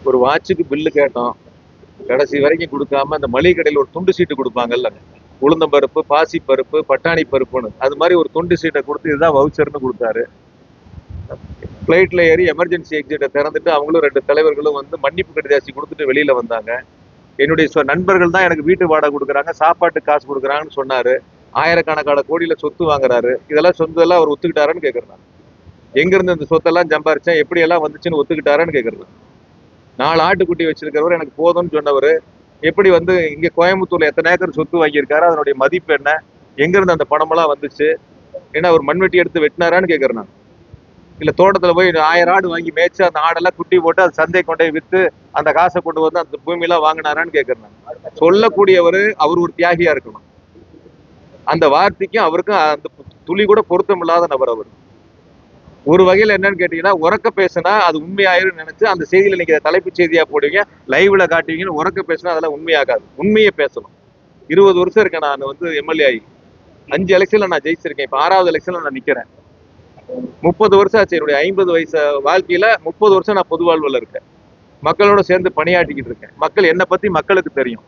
ஒரு வாட்சுக்கு பில்லு கேட்டோம், கடைசி வரைக்கும் கொடுக்காம அந்த மளிகை கடையில் ஒரு துண்டு சீட்டு கொடுப்பாங்கல்ல, உளுந்தம்பருப்பு, பாசி பருப்பு, பட்டாணி பருப்புன்னு, அது மாதிரி ஒரு துண்டு சீட்டை கொடுத்து இதுதான் வவுச்சர்னு கொடுத்தாரு. பிளைட்ல ஏறி எமர்ஜென்சி எக்ஸிட்டை திறந்துட்டு அவங்களும் 2 தலைவர்களும் வந்து மன்னிப்பு கடிதாசி கொடுத்துட்டு வெளியில வந்தாங்க. என்னுடைய நண்பர்கள் தான் எனக்கு வீட்டு வாடகை கொடுக்குறாங்க, சாப்பாட்டுக்கு காசு கொடுக்குறாங்கன்னு சொன்னாரு. ஆயிரக்கணக்கான கோடியில சொத்து வாங்குறாரு. இதெல்லாம் சொந்தெல்லாம் அவர் ஒத்துக்கிட்டாருன்னு கேட்கறாங்க. எங்க இருந்து இந்த சொத்தெல்லாம் சம்பாரிச்சேன், எப்படி எல்லாம் வந்துச்சுன்னு ஒத்துக்கிட்டாருன்னு கேட்கறது. 4 ஆட்டுக்குட்டி வச்சிருக்கிறவர் எனக்கு போதும்னு சொன்னவர் எப்படி வந்து இங்க கோயம்புத்தூர்ல எத்தனை ஏக்கர் சொத்து வாங்கியிருக்காரு, அதனுடைய மதிப்பு என்ன, எங்க இருந்து அந்த பணமெல்லாம் வந்துச்சு, ஏன்னா அவர் மண்வெட்டி எடுத்து வெட்டினாரான்னு கேட்கறேன். இல்ல தோட்டத்துல போய் 1000 ஆடு வாங்கி மேய்ச்சு அந்த ஆடெல்லாம் குட்டி போட்டு அது சந்தை கொண்டே வித்து அந்த காசை கொண்டு வந்து அந்த பூமியெல்லாம் வாங்கினாரான்னு கேட்கறேன். சொல்லக்கூடியவர் அவர் ஒரு தியாகியா இருக்கணும். அந்த வார்த்தைக்கும் அவருக்கும் அந்த துளி கூட பொருத்தம் இல்லாத நபர் அவர். ஒரு வகையில என்னன்னு கேட்டீங்கன்னா, உறக்க பேசினா அது உண்மையாயிரும் நினைச்சு அந்த செய்தியில நீங்க தலைப்புச் செய்தியா போடுவீங்க, லைவ்ல காட்டுவீங்கன்னு. உறக்க பேசினா அதெல்லாம் உண்மையாகாது. உண்மையை பேசணும். 20 வருஷம் இருக்கேன் நான் வந்து எம்எல்ஏ ஆகி. 5 எலெக்ஷன்ல நான் ஜெயிச்சிருக்கேன். இப்ப 6வது எலெக்ஷன்ல நான் நிக்கிறேன். 30 வருஷம் ஆச்சு என்னுடைய 50 வயசு வாழ்க்கையில. 30 வருஷம் நான் பொது வாழ்வுல இருக்கேன். மக்களோட சேர்ந்து பணியாற்றிக்கிட்டு இருக்கேன். மக்கள் என்னை பத்தி மக்களுக்கு தெரியும்.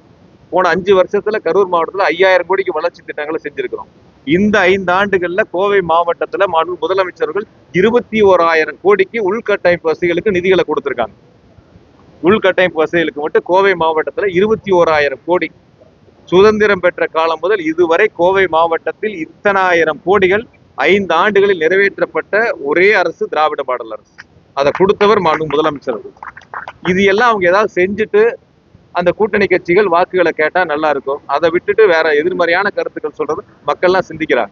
போன 5 வருஷத்துல கரூர் மாவட்டத்துல 5000 கோடிக்கு வளர்ச்சி திட்டங்களை செஞ்சிருக்கிறோம். இந்த 5 ஆண்டுகள்ல கோவை மாவட்டத்துல மாண்பு முதலமைச்சர்கள் 21,000 கோடிக்கு உள்கட்டமைப்பு வசதிகளுக்கு நிதிகளை கொடுத்திருக்காங்க. உள்கட்டமைப்பு வசதிகளுக்கு மட்டும் கோவை மாவட்டத்துல 21,000 கோடி. சுதந்திரம் பெற்ற காலம் முதல் இதுவரை கோவை மாவட்டத்தில் இத்தனை ஆயிரம் கோடிகள் 5 ஆண்டுகளில் நிறைவேற்றப்பட்ட ஒரே அரசு திராவிட மாடல் அரசு. அதை கொடுத்தவர் மாண்பு முதலமைச்சர். இது எல்லாம் அவங்க ஏதாவது செஞ்சுட்டு அந்த கூட்டணி கட்சிகள் வாக்குகளை கேட்டா நல்லா இருக்கும். அதை விட்டுட்டு வேற எதிர்மறையான கருத்துக்கள் சொல்றது மக்கள்லாம் சிந்திக்கிறாங்க.